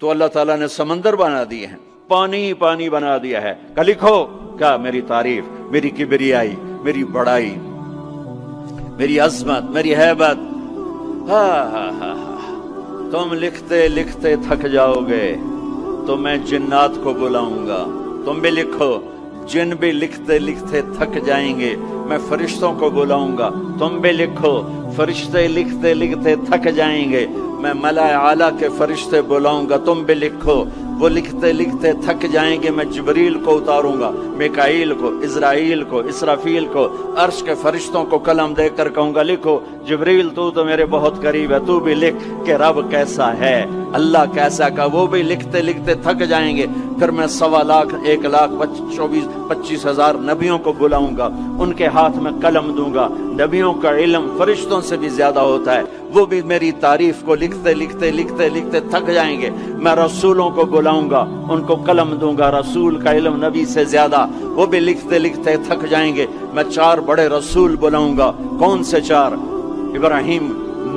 تو اللہ تعالیٰ نے سمندر بنا دیے ہیں، پانی پانی بنا دیا ہے کہ لکھو کیا میری تعریف، میری کبریائی، میری بڑائی، میری عظمت، میری ہیبت۔ تم لکھتے لکھتے تھک جاؤ گے تو میں جنات کو بلاؤں گا، تم بھی لکھو۔ جن بھی لکھتے لکھتے تھک جائیں گے، میں فرشتوں کو بلاؤں گا، تم بھی لکھو۔ فرشتے لکھتے لکھتے تھک جائیں گے، میں ملائے اعلیٰ کے فرشتے بلاؤں گا، تم بھی لکھو۔ وہ لکھتے لکھتے تھک جائیں گے، میں جبریل کو اتاروں گا، میکائیل کو، اسرائیل کو، اسرافیل کو، عرش کے فرشتوں کو قلم دے کر کہوں گا لکھو۔ جبریل تو میرے بہت قریب ہے، تو بھی لکھ کہ رب کیسا ہے، اللہ کیسا کا۔ وہ بھی لکھتے لکھتے تھک جائیں گے، پھر میں 1,25,000 نبیوں کو بلاؤں گا، ان کے ہاتھ میں قلم دوں گا۔ نبیوں کا علم فرشتوں سے بھی زیادہ ہوتا ہے، وہ بھی میری تعریف کو لکھتے لکھتے لکھتے لکھتے تھک جائیں گے۔ میں رسولوں کو بلاؤں گا، ان کو قلم دوں گا، رسول کا علم نبی سے زیادہ، وہ بھی لکھتے لکھتے تھک جائیں گے۔ میں 4 بڑے رسول بلاؤں گا۔ کون سے 4؟ ابراہیم،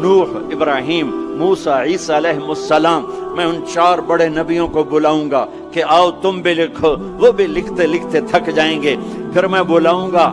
نوح، ابراہیم، موسیٰ، عیسیٰ علیہ السلام۔ میں ان 4 بڑے نبیوں کو بلاؤں گا کہ آؤ تم بھی لکھو، وہ بھی لکھتے لکھتے تھک جائیں گے۔ پھر میں بلاؤں گا،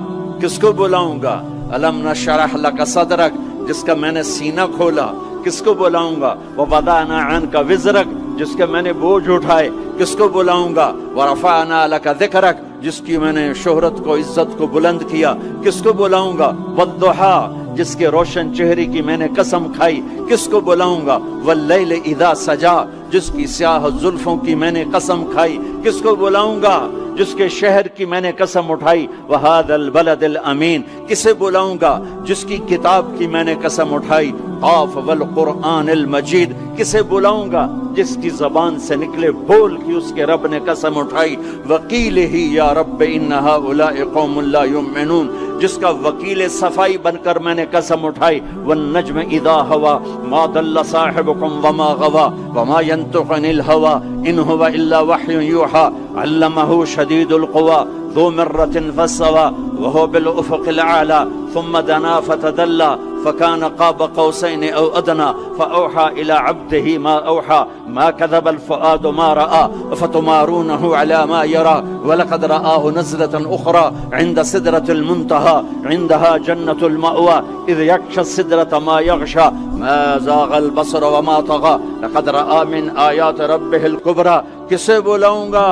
کس کو بلاؤں گا؟ الم نشرح لک صدرک، جس کا میں نے سینہ کھولا، کس کو بلاؤں گا؟ ووضعنا عنک وزرک، جس کے میں نے بوجھ اٹھائے، کس کو بلاؤں گا؟ ورفعنا لک ذکرک، جس کی میں نے شہرت کو، عزت کو بلند کیا، کس کو بلاؤں گا؟ والضحیٰ، جس کے روشن چہرے کی میں نے قسم کھائی، کس کو بلاؤں گا؟ واللیل اذا سجا، جس کی سیاہ زلفوں کی میں نے قسم کھائی، کس کو بلاؤں گا؟ جس کے شہر کی میں نے قسم اٹھائی۔ وہذا البلد الامین، کسے بلاؤں گا؟ جس کی کتاب کی میں نے قسم اٹھائی۔ قاف والقرآن المجید، کسے بلاؤں گا؟ جس کی زبان سے نکلے بول کی اس کے رب نے قسم اٹھائی۔ وکیل ہی یا رب ان ہؤلاء قوم لا یؤمنون، جس کا وکیل صفائی بن کر میں نے قسم اٹھائی۔ والنجم اذا ہوا ما ضل صاحبکم وما غوا وما ينطق عن الہوا ان هو الا وحی یوحی علمہ شدید القوی ذو مرۃ فاستوی وهو بالافق الاعلی ثم دنا فتدلی فكان قاب قوسين أو أدنى فأوحى إلى عبده ما أوحى ما كذب الفؤاد ما رأى فتمارونه على ما يرى ولقد رآه نزلة أخرى عند سدرة المنتهى عندها جنة المأوى إذ يغشى السدرة ما يغشى ما زاغ البصر وما طغى لقد رأى من آيات ربه الكبرى۔ کسے بلاؤں گا؟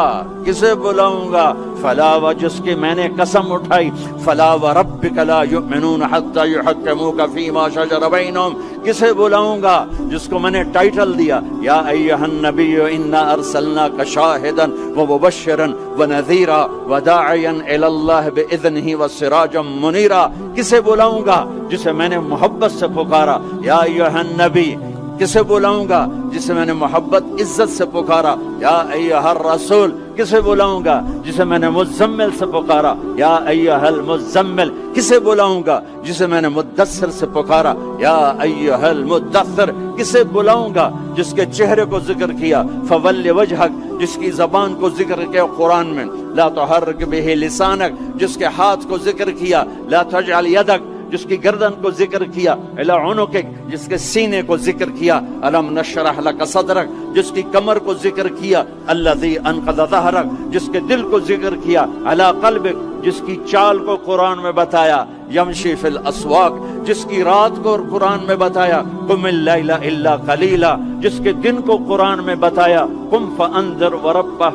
کسے بلاؤں گا؟ فلا، و جس کی میں نے قسم اٹھائی۔ فلا وربک لا یؤمنون حتی یحکموک فیما شجر بینہم، کسے بلاؤں گا؟ جس کو میں نے ٹائٹل دیا یا ایھا النبی انا ارسلناک شاہدا ومبشرا ونذیرا وداعیا الی اللہ باذنہ وسراجا منیرا، کسے بلاؤں گا؟ جسے میں نے محبت سے پکارا یا ایھا النبی۔ کسے بلاؤں گا؟ جسے میں نے محبت عزت سے پکارا یا ایھا الرسول۔ کسے بلاؤں گا؟ جسے میں نے مزمل سے پکارا یا ایھا المزمل۔ کسے بلاؤں گا؟ جسے میں نے مدثر سے پکارا یا ایھا المدثر۔ کسے بلاؤں گا؟ جس کے چہرے کو ذکر کیا فول وجہک، جس کی زبان کو ذکر کیا قرآن میں لا تحرک بہ لسانک، جس کے ہاتھ کو ذکر کیا لا تجعل یدک، جس کی گردن کو ذکر کیا الی عنقک، جس کے سینے کو ذکر کیا الم نشرح لک صدرک، جس کی کمر کو ذکر کیا الذی انقض ظہرک، جس کے دل کو ذکر کیا علی قلبک، جس کی چال کو قرآن میں بتایا یمشی فی الاسواق، جس کی رات کو قرآن میں بتایا قم اللیل الا قلیلا، جس کے دن کو قرآن میں بتایا قم فانذر وربک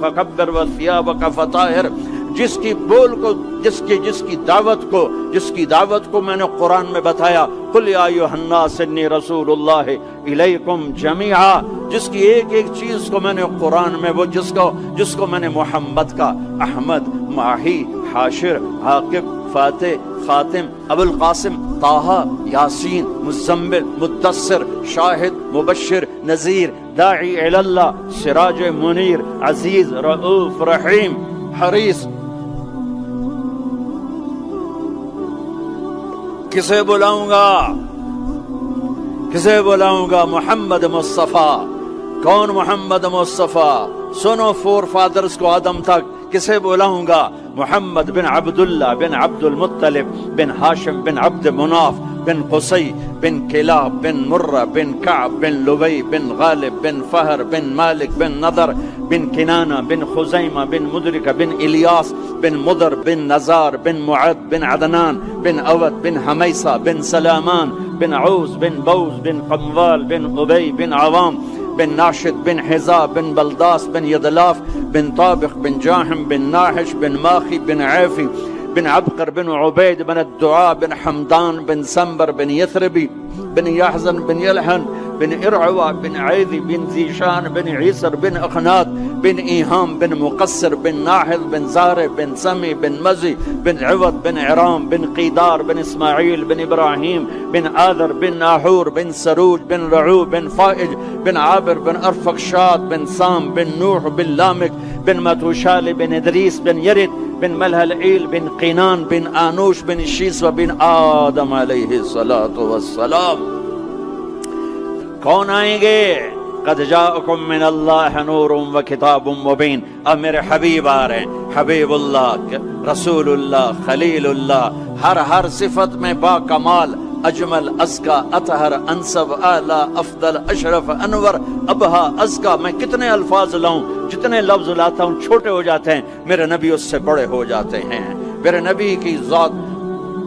فکبر وثیابک فطہر، جس کی بول کو، جس کی دعوت کو میں نے قرآن میں بتایا قل یا ایھا الناس انی رسول اللہ الیکم جمیعا، جس کی ایک ایک چیز کو میں نے قرآن میں، وہ جس کو میں نے محمد کا احمد، ماہی، حاشر، عاقب، فاتح، خاتم، ابو القاسم، طٰہٰ، یاسین، مزمل، مدثر، شاہد، مبشر، نذیر، داعی الی اللہ، سراج منیر، عزیز، رؤوف، رحیم، حریص۔ کسے بلاؤں گا؟ کسے بلاؤں گا؟ محمد مصطفیٰ۔ کون محمد مصطفیٰ؟ سنو فور فادرز کو آدم تک، کسے بلاؤں گا؟ محمد بن عبداللہ بن عبد المطلب بن ہاشم بن عبد مناف بن قصي بن كلاب بن مرة بن كعب بن لبي بن غالب بن فهر بن مالك بن نضر بن كنانة بن خزيمة بن مدركة بن إلياس بن مضر بن نزار بن معد بن عدنان بن أود بن حميصة بن سلامان بن عوز بن بوز بن قموال بن أبي بن عوام بن ناشد بن حزاب بن بلداس بن يضلاف بن طابق بن جاحم بن ناحش بن ماخي بن عافي بن عبقر بن عبيد بن الدعاء بن حمدان بن سنبر بن يثربي بن يحزن بن يلحن بن إرعوى بن عيذي بن زيشان بن عيسر بن أخنات بن إيهام بن مقصر بن ناحذ بن زارع بن سمي بن مزي بن عوض بن عرام بن قيدار بن إسماعيل بن إبراهيم بن آذر بن ناحور بن سروج بن رعو بن فائج بن عابر بن أرفقشاد بن سام بن نوح بن لامك بن متوشال بن إدريس بن يرد بن ملهلعيل بن قينان بن آنوش بن شيس وبن آدم علیہ الصلاۃ والسلام. کون آئیں گے؟ قد جاءکم من اللہ نور و کتاب مبین. اب میرے حبیب آ رہے ہیں، حبیب اللہ، رسول اللہ، خلیل اللہ، ہر صفت میں با کمال، اجمل، ازکا، اطہر، انسب، اعلی، افضل، اشرف، انور، ابہا، ازکا. میں کتنے الفاظ لاؤں، جتنے لفظ لاتا ہوں چھوٹے ہو جاتے ہیں، میرے نبی اس سے بڑے ہو جاتے ہیں. میرے نبی کی ذات،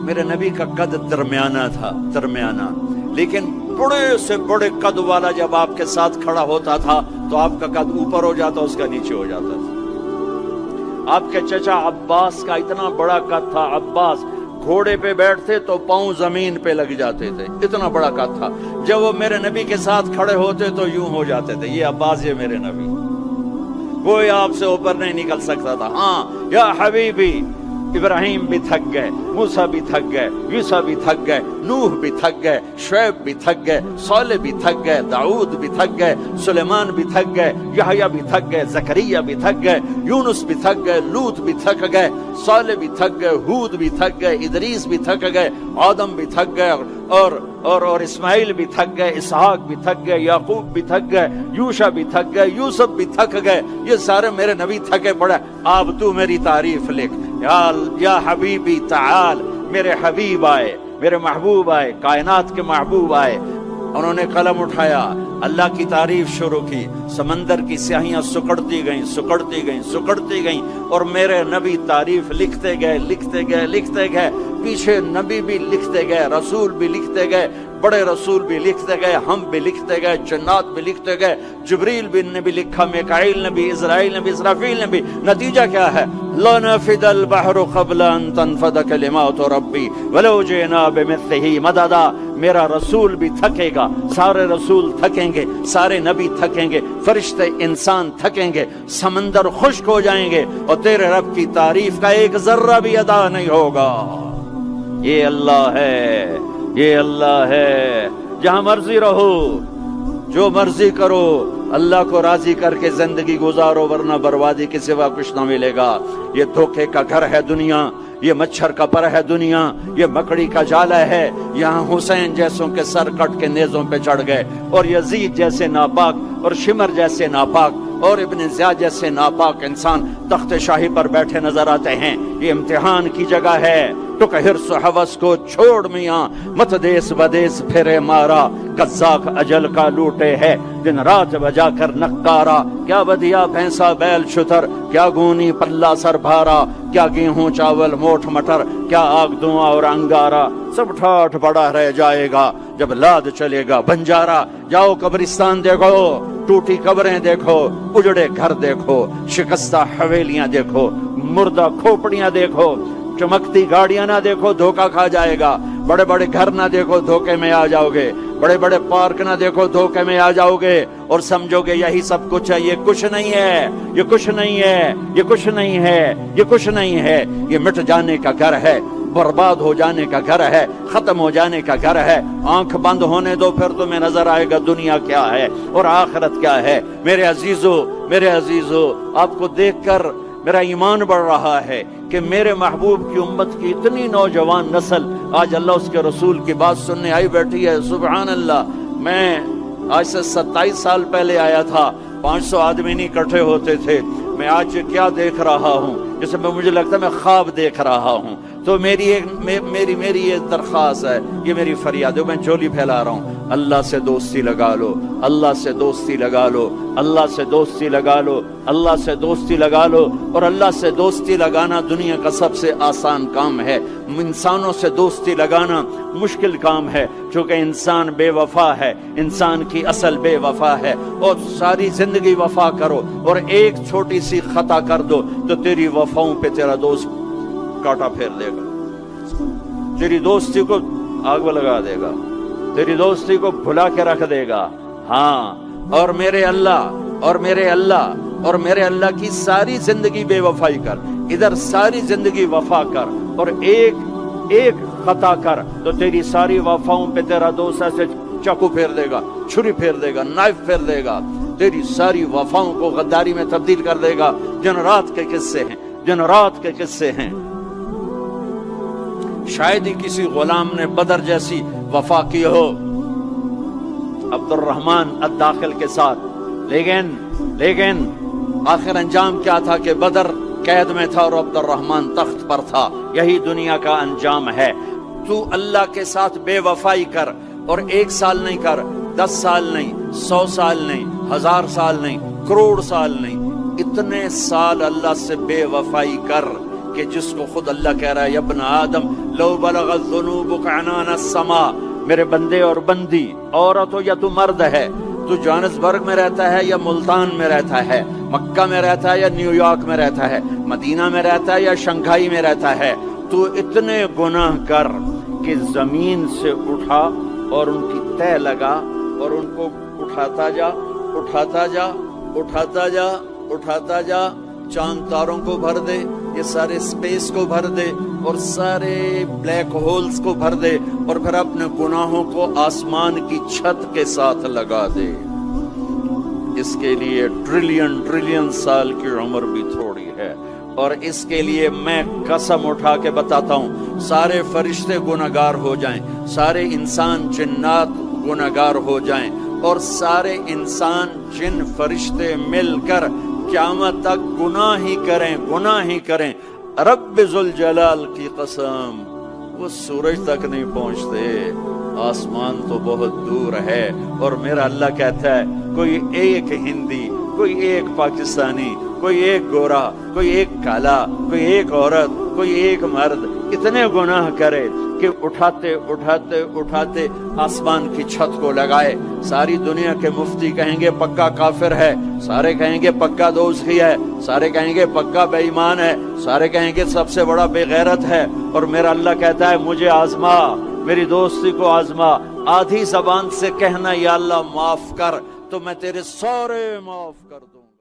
میرے نبی کا قد درمیانہ تھا، درمیانہ، لیکن بڑے سے بڑے قد والا جب آپ کے ساتھ کھڑا ہوتا تھا تو آپ کا قد اوپر ہو جاتا، اس کا نیچے ہو جاتا تھا. آپ کے چچا عباس کا اتنا بڑا قد تھا. عباس گھوڑے پہ بیٹھتے تو پاؤں زمین پہ لگ جاتے تھے، اتنا بڑا قد تھا. جب وہ میرے نبی کے ساتھ کھڑے ہوتے تو یوں ہو جاتے تھے. یہ عباس، یہ میرے نبی، کوئی آپ سے اوپر نہیں نکل سکتا تھا. ہاں یا حبیبی، ابراہیم بھی تھک گئے، موسیٰ بھی تھک گئے، یوسف بھی تھک گئے، نوح بھی تھک گئے، شعیب بھی تھک گئے، صالح بھی تھک گئے، داؤد بھی تھک گئے، سلیمان بھی تھک گئے، یحییٰ بھی تھک گئے، زکریا بھی تھک گئے، یونس بھی تھک گئے، لوط بھی تھک گئے، صالح بھی تھک گئے، ہود بھی تھک گئے، ادریس بھی تھک گئے، آدم بھی تھک گئے، اور اسماعیل بھی تھک گئے، اسحاق بھی تھک گئے، یعقوب بھی تھک گئے، یوشع بھی تھک گئے، یوسف بھی تھک گئے. یہ سارے میرے نبی تھکے پڑے. اب تو میری تعریف لکھ. یا حبیبی تعال. میرے حبیب آئے، میرے محبوب آئے، کائنات کے محبوب آئے. انہوں نے قلم اٹھایا، اللہ کی تعریف شروع کی. سمندر کی سیاہیاں سکڑتی گئیں، سکڑتی گئیں، سکڑتی گئیں، اور میرے نبی تعریف لکھتے گئے، لکھتے گئے، لکھتے گئے. پیچھے نبی بھی لکھتے گئے، رسول بھی لکھتے گئے، بڑے رسول بھی لکھتے گئے، ہم بھی لکھتے گئے، جنات بھی لکھتے گئے، جبریل نے بھی لکھا، میکائیل نے بھی، اسرائیل نے بھی، اسرافیل نے بھی. نتیجہ کیا ہے؟ لنفد البحر قبل ان تنفد کلمات ربی ولو جئنا بمثلہ مددا. میرا رسول بھی تھکے گا، سارے رسول تھکیں گے، سارے نبی تھکیں گے، فرشتے انسان تھکیں گے، سمندر خشک ہو جائیں گے، اور تیرے رب کی تعریف کا ایک ذرہ بھی ادا نہیں ہوگا. یہ اللہ ہے، یہ اللہ ہے. جہاں مرضی رہو، جو مرضی کرو، اللہ کو راضی کر کے زندگی گزارو، ورنہ بربادی کے سوا کچھ نہ ملے گا. یہ دھوکے کا گھر ہے دنیا، یہ مچھر کا پر ہے دنیا، یہ مکڑی کا جالا ہے. یہاں حسین جیسوں کے سر کٹ کے نیزوں پہ چڑھ گئے، اور یزید جیسے ناپاک، اور شمر جیسے ناپاک، اور ابن زیاد جیسے ناپاک انسان تخت شاہی پر بیٹھے نظر آتے ہیں. یہ امتحان کی جگہ ہے. ٹک حرص و حوث کو چھوڑ میاں، مت دیس بدیس پھرے مارا. قزاق اجل کا لوٹے ہے، دن رات بجا کر نقارا. کیا بدیا بھینسا بیل شتر، کیا گونی پلہ سر بھارا، کیا گیہوں چاول موٹھ مٹر، کیا آگ دھواں اور انگارا. سب ٹھاٹھ پڑا رہ جائے گا جب لاد چلے گا بنجارا. جاؤ قبرستان دیکھو، ٹوٹی قبریں دیکھو، اجڑے گھر دیکھو، شکستہ حویلیاں دیکھو، مردہ کھوپڑیاں دیکھو، چمکتی گاڑیاں نہ دیکھو، دھوکہ کھا جائے گا. بڑے بڑے گھر نہ دیکھو، دھوکے میں آ جاؤ گے. بڑے بڑے پارک نہ دیکھو، دھوکے میں آ جاؤ گے، اور سمجھو گے یہی سب کچھ ہے. یہ کچھ نہیں ہے، یہ کچھ نہیں ہے، یہ کچھ نہیں ہے، یہ کچھ نہیں ہے. یہ مٹ جانے کا گھر ہے، برباد ہو جانے کا گھر ہے، ختم ہو جانے کا گھر ہے. آنکھ بند ہونے دو، پھر تمہیں نظر آئے گا دنیا کیا ہے اور آخرت کیا ہے. میرے عزیزو، میرے عزیزو، آپ کو دیکھ کر میرا ایمان بڑھ رہا ہے کہ میرے محبوب کی امت کی اتنی نوجوان نسل آج اللہ اس کے رسول کی بات سننے آئی بیٹھی ہے. سبحان اللہ. میں آج سے 27 سال پہلے آیا تھا، 500 آدمی نہیں اکٹھے ہوتے تھے. میں آج کیا دیکھ رہا ہوں، جیسے مجھے لگتا ہے میں خواب دیکھ رہا ہوں. تو میری یہ درخواست ہے، یہ میری فریاد ہے، میں جھولی پھیلا رہا ہوں، اللہ سے دوستی لگا لو، اللہ سے دوستی لگا لو، اللہ سے دوستی لگا لو، اللہ سے دوستی لگا لو۔ اور اللہ سے دوستی لگانا دنیا کا سب سے آسان کام ہے، انسانوں سے دوستی لگانا مشکل کام ہے، چونکہ انسان بے وفا ہے، انسان کی اصل بے وفا ہے۔ اور ساری زندگی وفا کرو اور ایک چھوٹی سی خطا کر دو تو تیری وفاؤں پہ تیرا دوست کاٹا پھیر دے گا، تیری دوستی کو آگ میں لگا دے گا، تیری دوستی کو بھلا کے رکھ دے گا۔ ہاں، اور میرے اللہ کی ساری زندگی بے وفائی کر، ادھر ساری زندگی وفا کر، اور ایک خطا کر تو تیری ساری وفاؤں پہ تیرا دوست ایسے چاقو پھیر دے گا، چھری پھیر دے گا، نائف پھیر دے گا، تیری ساری وفاؤں کو غداری میں تبدیل کر دے گا۔ جن رات کے قصے ہیں، شاید ہی کسی غلام نے بدر جیسی وفا کی ہو عبد الرحمن الداخل کے ساتھ، لیکن آخر انجام کیا تھا کہ بدر قید میں تھا اور عبد الرحمن تخت پر تھا۔ یہی دنیا کا انجام ہے۔ تو اللہ کے ساتھ بے وفائی کر، اور 1 سال نہیں کر، 10 سال نہیں، 100 سال نہیں، 1000 سال نہیں، کروڑ سال نہیں، اتنے سال اللہ سے بے وفائی کر کہ جس کو خود اللہ کہہ رہا ہے، یا ابن آدم لو بلغت ذنوبک عنان السماء، میرے بندے اور بندی، عورت ہو یا تو مرد ہے، تو جوہانسبرگ میں رہتا ہے یا ملتان میں رہتا ہے، مکہ میں رہتا ہے یا نیو یارک میں رہتا ہے، مدینہ میں رہتا ہے یا شنگھائی میں رہتا ہے، تو اتنے گناہ کر کہ زمین سے اٹھا اور ان کی تہ لگا اور ان کو اٹھاتا جا، چاند تاروں کو بھر دے، یہ سارے سپیس کو بھر دے اور سارے بلیک ہولز کو بھر دے، اور پھر اپنے گناہوں کو آسمان کی چھت کے ساتھ لگا دے۔ اس کے لیے ٹریلین سال کی عمر بھی تھوڑی ہے، اور اس کے لیے میں قسم اٹھا کے بتاتا ہوں، سارے فرشتے گناہگار ہو جائیں، سارے انسان جنات گناہگار ہو جائیں، اور سارے انسان جن فرشتے مل کر قیامت تک گناہ ہی کریں، رب ذوالجلال کی قسم وہ سورج تک نہیں پہنچتے، آسمان تو بہت دور ہے۔ اور میرا اللہ کہتا ہے، کوئی ایک ہندی، کوئی ایک پاکستانی، کوئی ایک گورا، کوئی ایک کالا، کوئی ایک عورت، کوئی ایک مرد اتنے گناہ کرے کہ اٹھاتے آسمان کی چھت کو لگائے، ساری دنیا کے مفتی کہیں گے پکا کافر ہے، سارے کہیں گے پکا دوزخی ہے، سارے کہیں گے پکا بے ایمان ہے، سارے کہیں گے سب سے بڑا بے غیرت ہے، اور میرا اللہ کہتا ہے مجھے آزما، میری دوستی کو آزما، آدھی زبان سے کہنا یا اللہ معاف کر، تو میں تیرے سارے معاف کر دوں۔